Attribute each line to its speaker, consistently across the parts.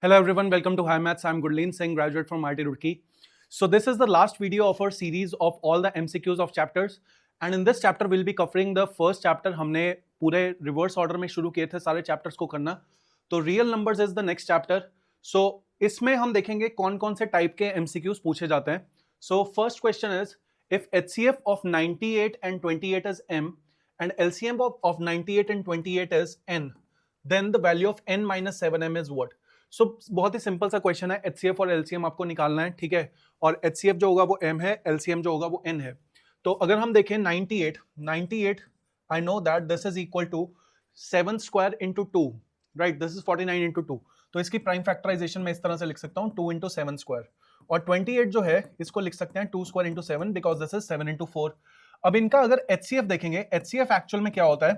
Speaker 1: Hello everyone, welcome to High Maths. I'm Gurleen Singh, graduate from IIT Roorkee. So this is the last video of our series of all the MCQs of chapters. And in this chapter we'll be covering the first chapter. हमने पूरे reverse order में शुरू किए थे सारे chapters को करना. तो real numbers is the next chapter. So इसमें हम देखेंगे कौन कौन से टाइप के MCQs पूछे जाते हैं. So first question is if HCF of 98 and 28 is m and LCM of 98 and 28 is n, then the value of n minus 7m is what? So बहुत ही सिंपल सा क्वेश्चन है. HCF और LCM आपको निकालना है, ठीक है. और HCF जो होगा वो m है, LCM जो होगा वो n है. तो अगर हम देखें 98 I know that this is equal to 7 square into 2, right? This is 49 into 2. तो इसकी प्राइम फैक्टराइजेशन मैं इस तरह से लिख सकता हूँ 2 into 7 square. और 28 जो है इसको लिख सकते हैं 2 square into 7 because this is 7 into 4. अब इनका अगर HCF देखेंगे, HCF एक्चुअल में क्या होता है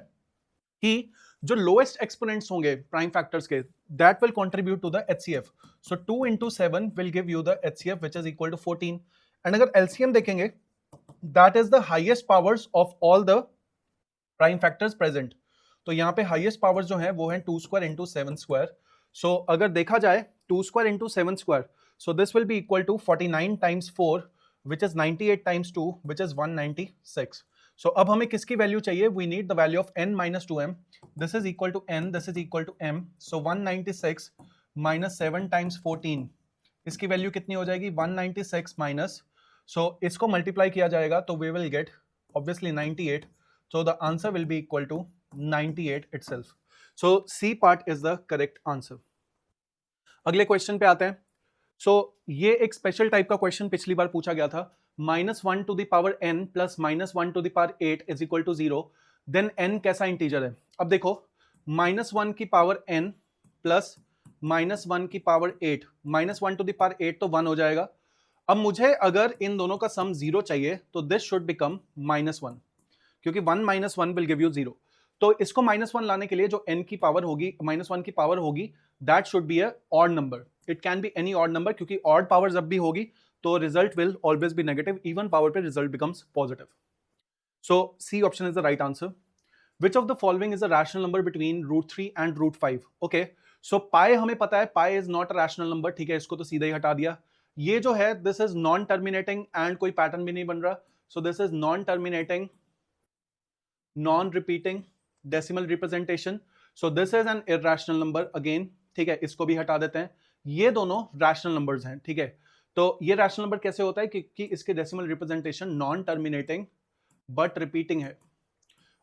Speaker 1: कि जो लोएस्ट एक्सपोनेंट्स होंगे प्राइम फैक्टर्स के, that will contribute to the HCF. So 2 into 7 will give you the HCF which is equal to 14. And अगर LCM देखेंगे, that is the highest powers of all the prime factors present. तो यहाँ पे highest powers जो है वो है 2 square into 7 square. So अगर देखा जाए 2 square into 7 square, so this will be equal to 49 times 4 which is 98 times 2 which is 196. So अब हमें किसकी वैल्यू चाहिए? We need the value of n minus 2m. This is equal to n, this is equal to m. So 196 minus 7 times 14. इसकी value कितनी हो जाएगी? 196 minus. So इसको multiply किया जाएगा तो we will get obviously 98. So the answer will be equal to 98 itself. So C part is the correct answer. अगले question पे आते हैं. So ये एक स्पेशल टाइप का क्वेश्चन पिछली बार पूछा गया था. -1 to the power n plus -1 to the power 8 is equal to 0. Then n कैसा इंटीजर है? अब देखो -1 की पावर n प्लस -1 की पावर 8, -1 to the power 8 तो 1 हो जाएगा. अब मुझे अगर इन दोनों का सम 0 चाहिए तो दिस शुड बिकम -1, क्योंकि 1 - 1 विल गिव यू 0. तो इसको -1 लाने के लिए जो n की पावर होगी, -1 की पावर होगी, that should be a odd number. It can be any odd number, क्योंकि ऑड पावर जब भी होगी तो result will always be negative. Even power पे result becomes positive. So C option is the right answer. Which of the following is a rational number between √3 and √5? Okay, so pi हमें पता है pi is not a rational number, ठीक है. इसको तो सीधा ही हटा दिया. ये जो है this is non terminating and कोई पैटर्न भी नहीं बन रहा. So this is non terminating, non repeating decimal representation. So this is an irrational number again, ठीक है. इसको भी हटा देते हैं. ये दोनों रैशनल नंबर्स हैं, ठीक है. तो ये रैशनल नंबर कैसे होता है कि इसके decimal representation non terminating but repeating है,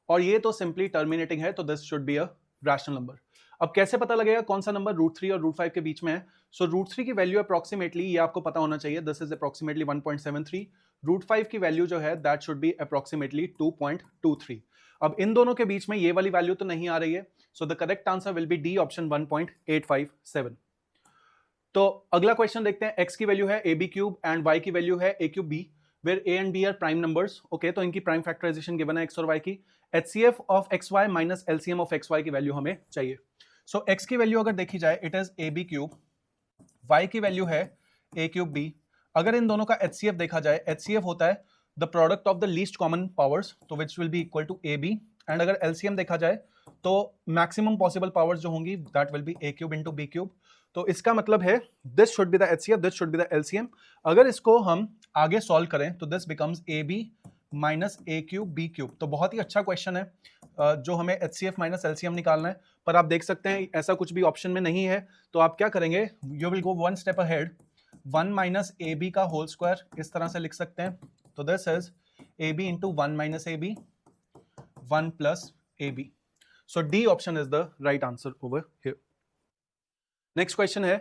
Speaker 1: और ये तो सिंपली टर्मिनेटिंग है. तो this should be a rational number. अब कैसे पता लगेगा कौन सा नंबर √3 और √5 के बीच में है? सो √3 की वैल्यू अप्रोक्सीमेटली, ये आपको पता होना चाहिए, दिस इज अप्रोक्सीमेटली 1.73. √5 की वैल्यू जो है दैट शुड बी अप्रोक्सीमेटली 2.23. अब इन दोनों के बीच में ये वाली वैल्यू तो नहीं आ रही है. So the correct answer will be D option 1.857. तो अगला क्वेश्चन देखते हैं. x की वैल्यू है ab³ एंड y की वैल्यू है a³ where a and b are prime numbers. Okay, तो इनकी प्राइम फैक्टराइजेशन गिवन है x और y की. HCF of xy minus LCM of xy की वैल्यू हमें चाहिए. सो x की वैल्यू अगर देखी जाए इट इज ab³, y की वैल्यू है a³b. अगर इन दोनों का HCF देखा जाए, HCF होता है the product of the least common powers, तो which will be equal to ab. And अगर LCM देखा जाए तो मैक्सिमम पॉसिबल पावर्स जो होंगी that will B a³ into b³. तो इसका मतलब है this should be the HCF, this should be the LCM. अगर इसको हम आगे सॉल्व करें तो this becomes AB minus a³ b³. तो बहुत ही अच्छा क्वेश्चन है जो हमें HCF माइनस LCM निकालना है. पर आप देख सकते हैं ऐसा कुछ भी ऑप्शन में नहीं है. तो आप क्या करेंगे? You will go one step ahead. 1 minus AB का होल स्क्वायर इस तरह से लिख सकते हैं. तो this is AB into 1 minus AB, 1 plus AB. So D option is the right answer over here. Next question है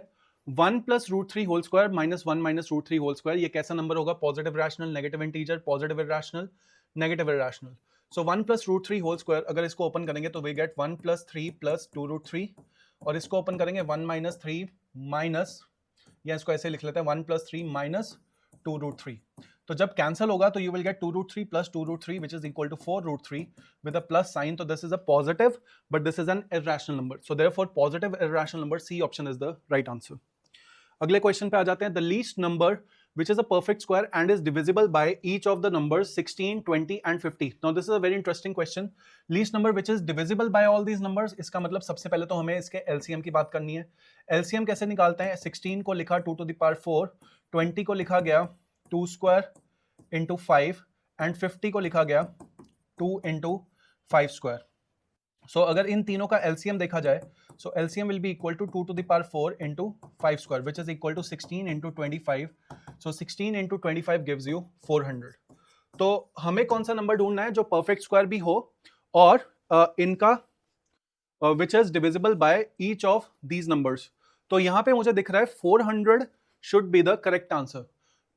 Speaker 1: 1 plus √3 whole square minus 1 minus √3 whole square. ये कैसा नंबर होगा? Positive rational, negative integer, positive irrational, negative irrational. So 1 plus √3 whole square, अगर इसको open करेंगे तो we gate 1 plus 3 plus 2√3, और इसको ओपन करेंगे 1 माइनस 3 माइनस, या इसको ऐसे लिख लेते हैं 1 प्लस 3 माइनस 2√3. तो जब कैंसिल होगा तो you will get 2√3 plus 2√3 which is equal to 4√3 with a plus sign. तो this is a positive but this is an irrational number. So therefore positive irrational number, C option is the right answer. अगले question पे आ जाते हैं. The least number which is a perfect square and is divisible by each of the numbers 16, 20 and 50. Now this is a very interesting question. Least number which is divisible by all these numbers, इसका मतलब सबसे पहले तो हमें इसके LCM की बात करनी है. LCM कैसे निकालते हैं? 16 को लिखा 2 to the power 4, 20 को लिखा गया 2 square into 5 and 50 को लिखा गया 2 into 5 square. So अगर इन तीनों का LCM देखा जाए, so LCM will be equal to 2 to the power 4 into 5 square, which is equal to 16 into 25. So 16 into 25 gives you 400. तो हमें कौन सा नंबर ढूंढना है जो परफेक्ट स्क्वायर भी हो और इनका which is divisible by each of these numbers. तो यहाँ पे मुझे दिख रहा है 400 should be the correct answer.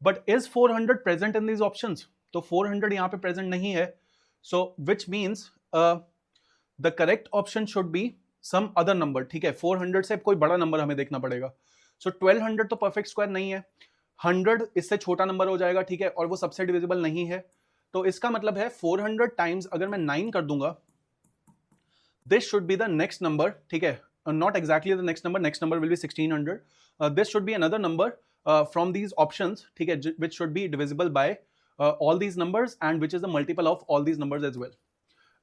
Speaker 1: But is 400 present in these options? तो 400 यहाँ पे present नहीं है. So which means the correct option should be some other number. ठीक है, 400 से कोई बड़ा नंबर हमें देखना पड़ेगा. So 1200 तो perfect square नहीं है, 100 इससे छोटा नंबर हो जाएगा, ठीक है, और वो सबसे डिविजिबल नहीं है. तो इसका मतलब है 400 टाइम्स अगर मैं 9 कर दूंगा, this should be the next number, ठीक है, not exactly the next number will be 1600. This should be another number from these options, ठीक है, which should be divisible by all these numbers and which is a multiple of all these numbers as well.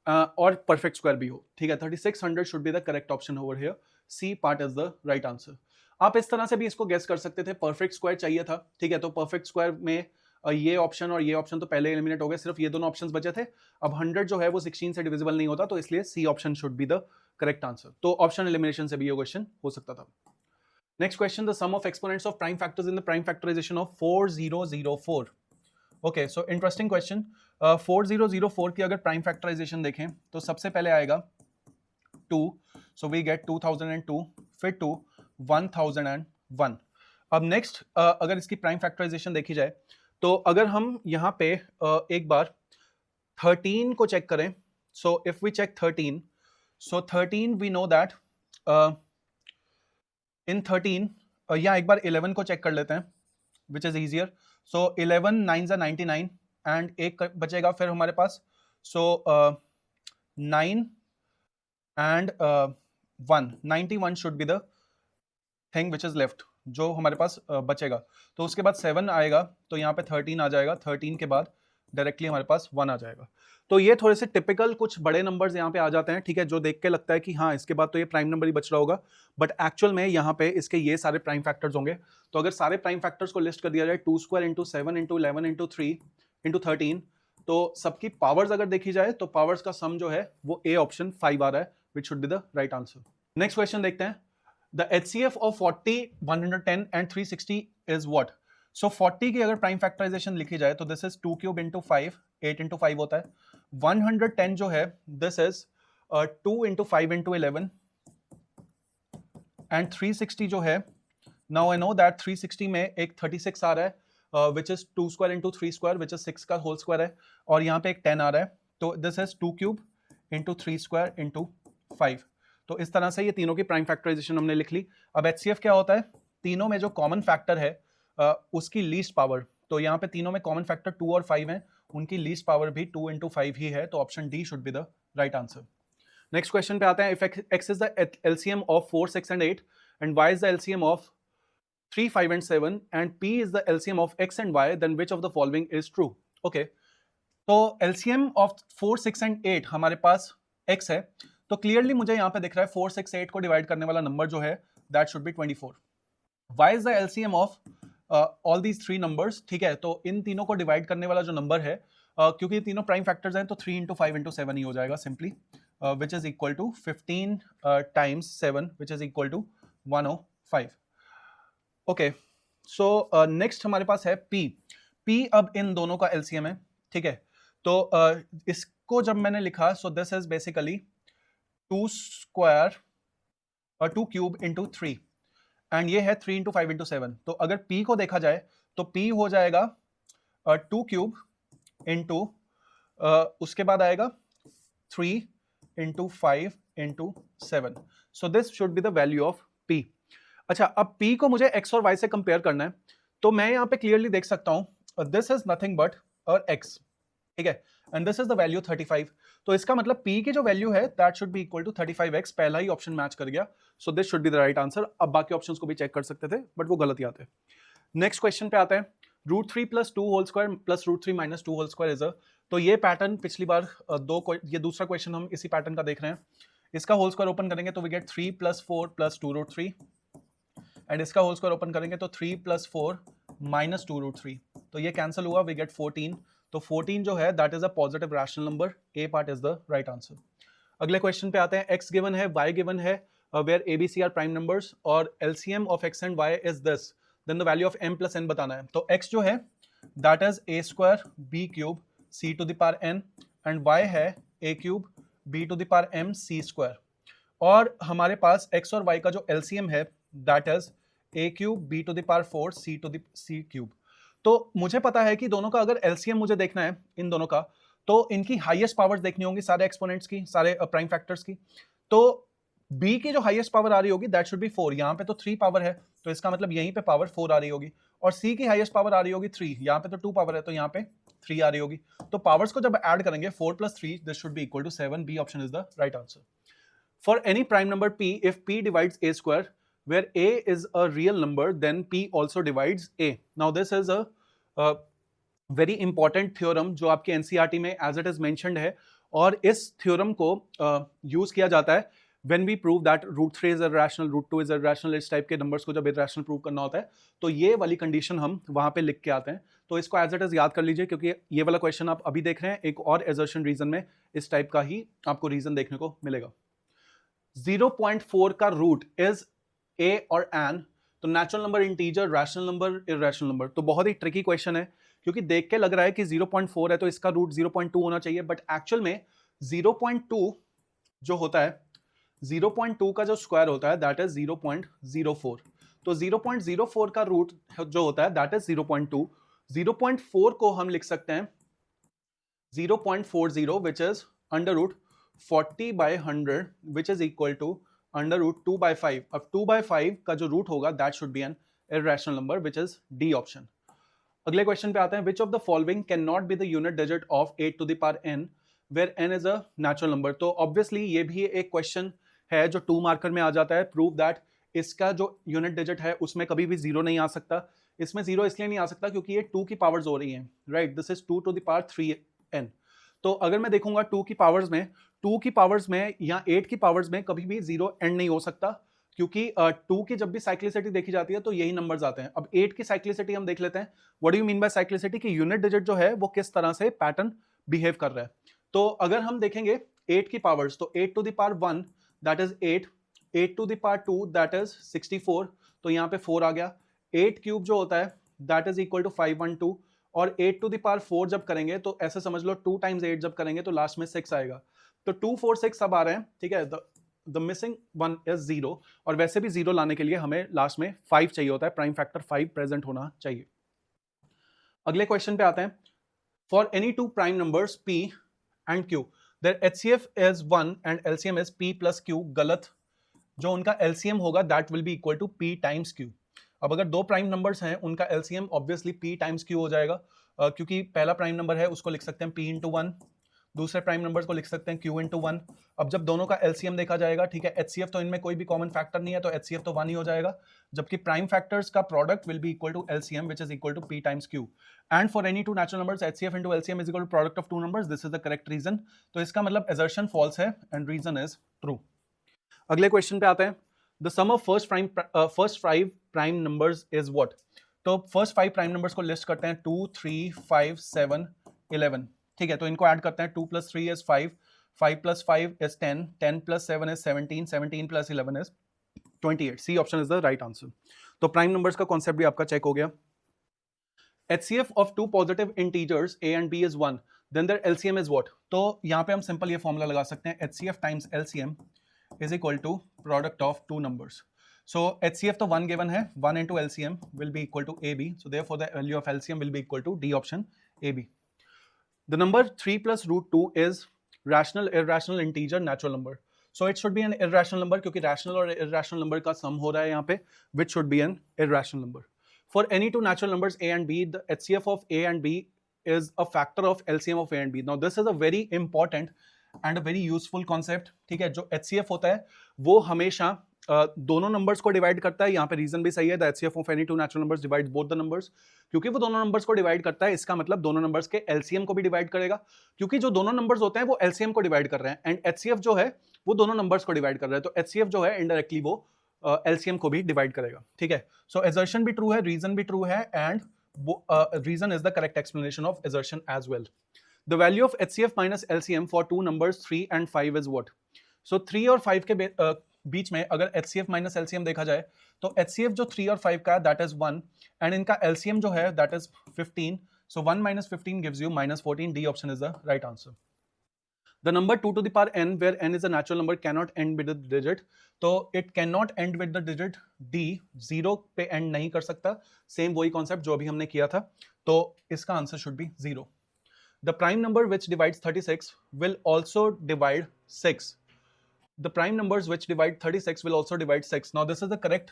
Speaker 1: और perfect square भी हो, ठीक है. 3600 should be the correct option over here. C part is the right answer. आप इस तरह से भी इसको गेस कर सकते थे, परफेक्ट स्क्वायर चाहिए था, ठीक है, तो परफेक्ट स्क्वायर में ये ऑप्शन और ये ऑप्शन तो पहले एलिमिनेट हो गए, सिर्फ ये दोनों ऑप्शंस बचे थे. अब 100 जो है वो 16 से डिविजिबल नहीं होता, तो इसलिए c option should be the correct answer. तो ऑप्शन एलिमिनेशन से भी ये क्वेश्चन हो सकता था. Next question, the sum of exponents of prime factors in the prime factorisation of 4004. Okay, so interesting question. 4004 की अगर प्राइम फैक्टराइजेशन देखें तो सबसे पहले आएगा 2, सो वी गेट 2002, फिर 2, 1001. अब नेक्स्ट अगर इसकी प्राइम फैक्टराइजेशन देखी जाए तो अगर हम यहाँ पे एक बार 13 को चेक करें, so if we check 13, so 13 we know that in 13 या एक बार 11 को चेक कर लेते हैं, विच इज ईजियर. सो 11 9 जा 99 एंड एक बचेगा फिर हमारे पास, सो 9 and 1, 91 should be the thing which is left, जो हमारे पास बचेगा. तो उसके बाद 7 आएगा, तो यहाँ पे 13 आ जाएगा, 13 के बाद डायरेक्टली हमारे पास 1 आ जाएगा. तो ये थोड़े से टिपिकल कुछ बड़े नंबर्स यहाँ पे आ जाते हैं, ठीक है, जो देख के लगता है कि हाँ इसके बाद तो ये प्राइम नंबर ही बच रहा होगा, बट एक्चुअल में यहाँ पे इसके ये सारे प्राइम फैक्टर्स होंगे. तो अगर सारे प्राइम फैक्टर्स को लिस्ट कर दिया जाए, 2 square into 7 into 11 into 3 into 13, तो सबकी पावर्स अगर देखी जाए तो पावर्स का सम जो है वो ए ऑप्शन 5 आ रहा है, which should be the right answer. Next question देखते हैं. The HCF of 40, 110 and 360 is what? So 40 की अगर प्राइम फैक्टराइजेशन लिखी जाए तो this is 2 cube into 5, 8 into 5 होता है. 110 जो है this is 2 into 5 into 11 and 360 जो है, नाउ आई नो दैट 360 में एक 36 आ रहा है, which is 2 square into 3 square which is 6 का होल स्क्वायर है, और यहाँ पे एक 10 आ रहा है, तो this is 2 cube into 3 square into 5. तो इस तरह से ये तीनों की प्राइम फैक्टराइजेशन हमने लिख ली. अब HCF क्या होता है? तीनों में जो कॉमन फैक्टर है उसकी लीस्ट पावर. तो यहाँ पे तीनों में कॉमन फैक्टर 2 और 5 हैं, उनकी लीस्ट पावर भी 2 इंटू 5 ही है, तो option D should be the right answer. Next question पे आते हैं. If x is the LCM of 4, 6 and 8 and y is the LCM of 3, 5 and 7 and p is the LCM of x and y, then which of the following is true? Okay, तो LCM of 4, 6 and 8 हमारे पास x है, तो clearly मुझे यहाँ पे दिख रहा है 4, 6, 8 को डिवाइड करने वाला नंबर जो है that should B 24. y is the LCM of all these 3 numbers, ठीक है, तो इन तीनों को डिवाइड करने वाला जो नंबर है, क्योंकि तीनों प्राइम फैक्टर्स हैं, तो 3 इंटू 5 इंटू 7 ही हो जाएगा simply, which is equal to 15 times 7 which is equal to 105. Okay, so next हमारे पास है p अब इन दोनों का LCM है, ठीक है, तो इसको जब मैंने लिखा, so this is basically 2 square और 2 क्यूब इंटू 3 एंड ये है 3 इंटू 5 इंटू 7. तो अगर p को देखा जाए तो p हो जाएगा 2 क्यूब इंटू उसके बाद आएगा 3 into 5 into 7. So this should be the value of p. अच्छा, अब p को मुझे x और y से कंपेयर करना है, तो मैं यहाँ पे क्लियरली देख सकता हूँ दिस इज नथिंग बट और x, ठीक है, and this is the value 35. तो इसका मतलब p की जो वैल्यू है that should be equal to 35x. पहला ही ऑप्शन मैच कर गया, so this should be the right answer. अब बाकी ऑप्शंस को भी चेक कर सकते थे बट वो गलत ही आते हैं. नेक्स्ट क्वेश्चन पे आते हैं. √3 plus 2 whole square plus √3 minus 2 whole square is a, तो ये पैटर्न पिछली बार ये दूसरा क्वेश्चन हम इसी पैटर्न का देख रहे हैं. इसका होल स्क्वायर ओपन करेंगे तो we get 3 plus 4 plus 2√3, and इसका होल स्क्वायर ओपन करेंगे तो 3 प्लस 4 माइनस 2√3, तो ये कैंसिल हुआ, वी गेट 14. तो 14 जो है that is a positive rational number. A part is the right answer. अगले क्वेश्चन पे आते हैं. एक्स गिवन है, वाई गिवन है, where a b c are prime numbers और LCM of x and y is this, then the value of m plus n बताना है. तो x जो है that is a square b cube c to the power n, and y है a cube b to the power m c square. और हमारे पास x और y का जो एलसीएम है that is a cube b to the power 4 c to the c cube. तो मुझे पता है कि दोनों का अगर एलसीएम मुझे देखना है इन दोनों का, तो इनकी हाईएस्ट पावर्स देखनी होंगी, सारे एक्सपोनेंट्स की, सारे प्राइम फैक्टर्स की. तो b की जो हाईएस्ट पावर आ रही होगी दैट शुड बी 4. यहाँ पे तो 3 पावर है, तो इसका मतलब यहीं पे पावर 4 आ रही होगी. और c की हाईएस्ट पावर आ रही होगी 3, यहाँ पे तो 2 पावर है, तो यहाँ पे 3 आ रही होगी. तो पावर्स को जब ऐड करेंगे 4 plus 3 this should be equal to 7. B option is the right answer. For any prime number p, if p divides a square, where a is a real number, then p also divides a. Now this is a very important theorem जो आपके NCERT में as it is mentioned है, और इस theorem को use किया जाता है when we prove that √3 is irrational, √2 is irrational. इस टाइप के numbers को जब irrational prove करना होता है तो ये वाली condition हम वहाँ पे लिख के आते हैं. तो इसको as it is याद कर लीजिए, क्योंकि ये वाला question आप अभी देख रहे हैं, एक और assertion reason में इस टाइप का ही आपको reason देखने को मिलेगा. 0.4 का रूट इज ए और एन, तो natural number, integer, rational number, irrational number. तो बहुत ही ट्रिकी क्वेश्चन है, क्योंकि देख के लग रहा है कि 0.4 है तो इसका रूट 0.2 होना चाहिए, बट एक्चुअल में 0.2 जो होता है, 0.2 का जो स्क्वायर होता है दैट इज 0.04. तो 0.04 का रूट जो होता है दैट इज 0.2. 0.4 को हम लिख सकते हैं 0.40 which is under root 40 by 100 which is equal to under root 2 by 5. अब 2 by 5 का जो रूट होगा that should be an irrational number which is D option. अगले क्वेश्चन पे आते हैं. which of the following cannot be the unit digit of 8 to the power n where n is a natural number. तो obviously ये भी एक question है जो 2 मार्कर में आ जाता है. prove that इसका जो यूनिट डिजिट है उसमें कभी भी जीरो नहीं आ सकता. इसमें जीरो इसलिए नहीं आ सकता क्योंकि ये 2 की पावर्स हो रही हैं, right. This is 2 to the power 3n. तो अगर मैं देखूंगा 2 की पावर्स में या 8 की पावर्स में कभी भी जीरो एंड नहीं हो सकता, क्योंकि 2 की जब भी साइक्लिसिटी देखी जाती है तो यही नंबर्स आते हैं. अब 8 की साइक्लिसिटी हम देख लेते हैं. What do you mean by cyclicity? कि यूनिट डिजिट जो है वो किस तरह से पैटर्न बिहेव कर रहा है. तो अगर हम देखेंगे 8 की पावर्स, तो 8 to the power 1 that is 8, 8 to the power 2 that is 64, तो यहाँ पे 4 आ गया. 8 क्यूब जो होता है दैट इज इक्वल टू 512, और 8 टू द पावर 4 जब करेंगे तो ऐसे समझ लो 2 टाइम्स 8 जब करेंगे तो लास्ट में 6 आएगा. तो 2 4 6 सब आ रहे हैं, ठीक है. द मिसिंग वन इज 0, और वैसे भी 0 लाने के लिए हमें लास्ट में 5 चाहिए होता है, प्राइम फैक्टर 5 प्रेजेंट होना चाहिए. अगले क्वेश्चन पे आते हैं. For any two prime numbers p and q their HCF is 1 and LCM is p plus q. गलत. जो उनका LCM होगा that will be equal to p times q. अब अगर दो प्राइम नंबर्स हैं उनका LCM obviously p times q हो जाएगा, क्योंकि पहला प्राइम नंबर है उसको लिख सकते हैं p इंटू 1, दूसरे प्राइम नंबर को लिख सकते हैं q इंटू 1. अब जब दोनों का LCM देखा जाएगा, ठीक है, HCF तो इनमें कोई भी कॉमन फैक्टर नहीं है तो HCF तो 1 ही हो जाएगा, जबकि प्राइम फैक्टर्स का product will be equal to LCM which is equal to p times q. And for any two natural numbers HCF into LCM is equal to product of two numbers. This is the correct reason. तो इसका मतलब assertion false है and reason is true. अगले question पे आते हैं. The sum of first 5 prime numbers is what? तो first 5 prime numbers को लिस्ट करते हैं 2 3 5 7 11, ठीक है. तो इनको ऐड करते हैं. 2 + 3 is 5, 5 + 5 is 10, 10 + 7 is 17, 17 + 11 is 28. C option is the right answer. तो प्राइम नंबर्स का कॉन्सेप्ट भी आपका चेक हो गया. HCF of two positive integers a and b is 1, then their LCM is what? तो यहाँ पे हम सिंपल ये फॉर्मूला लगा सकते हैं. HCF times LCM is equal to product of two numbers. So HCF तो 1 given है, 1 into LCM will be equal to AB. So therefore the value of LCM will be equal to D option AB. The number 3 plus √2 is rational, irrational, integer, natural number. So it should be an irrational number क्योंकि rational और irrational number का sum हो रहा है यहाँ पे, which should be an irrational number. For any two natural numbers A and B, the HCF of A and B is a factor of LCM of A and B. Now this is a very important and a very useful concept. ठीक है, जो HCF होता है वो हमेशा दोनों numbers को divide करता है, यहाँ पे रीजन भी सही है, the HCF of any two natural numbers divides both the numbers, क्योंकि वो दोनों नंबर्स को डिवाइड करता है, इसका मतलब दोनों नंबर्स के एलसीएम को भी डिवाइड करेगा, क्योंकि जो दोनों नंबर्स होते हैं वो एलसीएम को डिवाइड कर रहे हैं, एंड एचसीएफ जो है वो दोनों नंबर्स को डिवाइड कर रहा है, तो एचसीएफ जो है इनडायरेक्टली वो एलसीएम को भी डिवाइड करेगा, ठीक है। सो असर्शन भी ट्रू है, रीजन भी ट्रू है, and reason is the correct explanation of assertion as well. The value of HCF minus LCM for two numbers 3 and 5 is what? So 3 और 5 के बीच में अगर HCF minus LCM देखा जाए तो HCF जो 3 और 5 का है that is 1 and इनका LCM जो है that is 15. So 1 minus 15 gives you minus 14. D option is the right answer. The number 2 to the power n where n is a natural number cannot end with the digit. तो it cannot end with the digit D, 0 पे end नहीं कर सकता, same वही concept जो अभी हमने किया था, तो इसका answer should be 0. The prime number which divides 36 will also divide 6. The prime numbers which divide 36 will also divide 6. Now this is the correct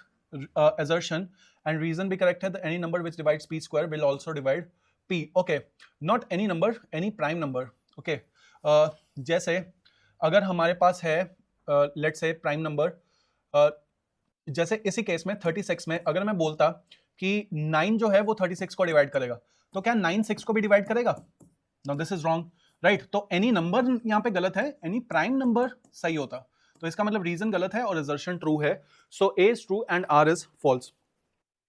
Speaker 1: assertion and reason भी correct है, that any number which divides p square will also divide p. Okay, not any number, any prime number. Okay. जैसे अगर हमारे पास है let's say prime number, जैसे इसी case में 36 में अगर मैं बोलता कि 9 जो है वो 36 को डिवाइड करेगा, तो क्या 9 6 को भी डिवाइड करेगा? Now this is wrong, right? तो एनी नंबर यहाँ पे गलत है, एनी प्राइम नंबर सही होता, तो इसका मतलब रीजन गलत है और असर्शन ट्रू है, so A is true and R is false.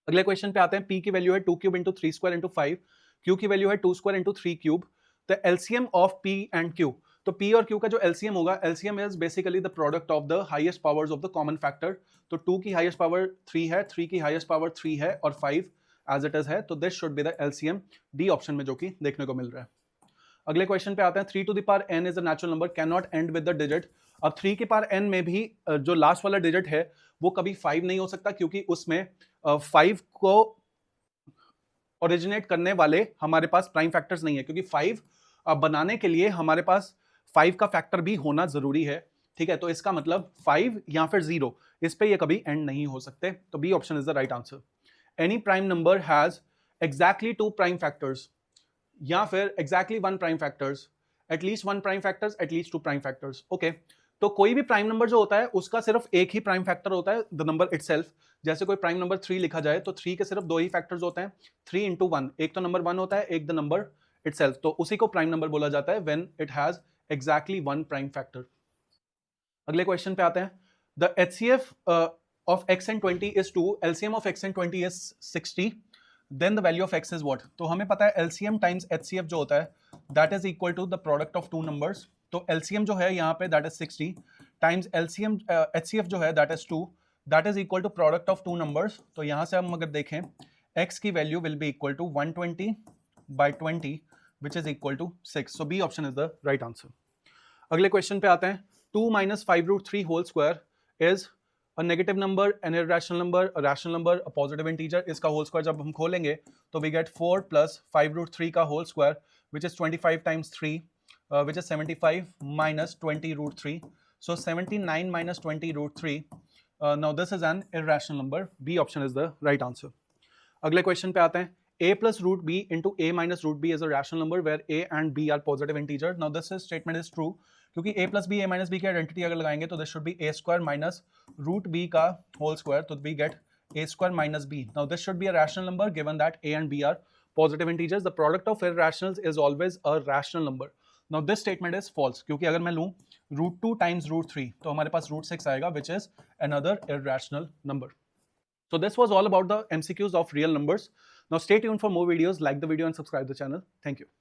Speaker 1: अगले क्वेश्चन पे आते हैं. पी की वैल्यू है 2 cube into 3 square into 5, Q की वैल्यू है 2 square into 3 cube. The LCM of P and Q, तो पी और क्यू का जो एलसीएम होगा, LCM is basically the product of the highest powers of the common factor. तो 2 की highest power 3 है, 3 की हाईएस्ट पावर 3 है और 5 एज इट इज है, तो this should be the LCM. D option में जो कि देखने को मिल रहा है. अगले क्वेश्चन पे आते हैं. 3 to the power n is a natural number can not end with the digit. अब 3 की पावर n में भी जो लास्ट वाला डिजिट है वो कभी 5 नहीं हो सकता, क्योंकि उसमें 5 को ओरिजिनेट करने वाले हमारे पास प्राइम फैक्टर्स नहीं है, क्योंकि 5 बनाने के लिए हमारे पास 5 का फैक्टर भी होना जरूरी है, ठीक है. तो इसका मतलब 5 या फिर 0, इस पे ये कभी एंड नहीं हो सकते, तो B option is the right answer. Any prime number has exactly 2 prime factors या फिर exactly 1 prime factors, at least 1 prime factors, at least 2 prime factors. Okay, तो कोई भी प्राइम नंबर जो होता है उसका सिर्फ एक ही प्राइम फैक्टर होता है, द नंबर इटसेल्फ. जैसे कोई प्राइम नंबर 3 लिखा जाए तो 3 के सिर्फ 2 ही फैक्टर्स होते हैं, 3 into 1, एक तो नंबर 1 होता है, एक द नंबर इटसेल्फ, तो उसी को प्राइम नंबर बोला जाता है when it has exactly 1 prime factor. अगले क्वेश्चन पे आते हैं. The HCF of x and 20 is 2, LCM of x and 20 is 60, then the value of x is what? तो हमें पता है LCM times HCF जो होता है that is equal to the product of two numbers. तो LCM जो है यहाँ पे that is 60 times LCM HCF जो है that is 2, that is equal to product of two numbers. तो यहाँ से हम अगर देखें x की value will be equal to 120 by 20 which is equal to 6. So B option is the right answer. अगले क्वेश्चन पे आते हैं. 2 minus 5 root 3 whole square is a negative number, an irrational number, a rational number, a positive integer. इसका whole square जब हम खोलेंगे तो we get 4 plus 5 root 3 का whole square which is 25 times 3 which is 75 minus 20 root 3. So 79 minus 20 root 3. Now this is an irrational number. B option is the right answer. अगले question पे आते हैं. A plus root b into a minus root b is a rational number where a and b are positive integers. Now this statement is true क्योंकि a plus b a minus b की identity अगर लगाएंगे तो this should be a square minus root b का whole square, तो we get a square minus b. Now this should be a rational number given that a and b are positive integers. The product of irrationals is always a rational number. Now this statement is false क्योंकि अगर मैं लूँ root 2 times root 3 तो हमारे पास root 6 आएगा which is another irrational number. So this was all about the MCQs of real numbers. Now stay tuned for more videos, like the video and subscribe the channel. Thank you.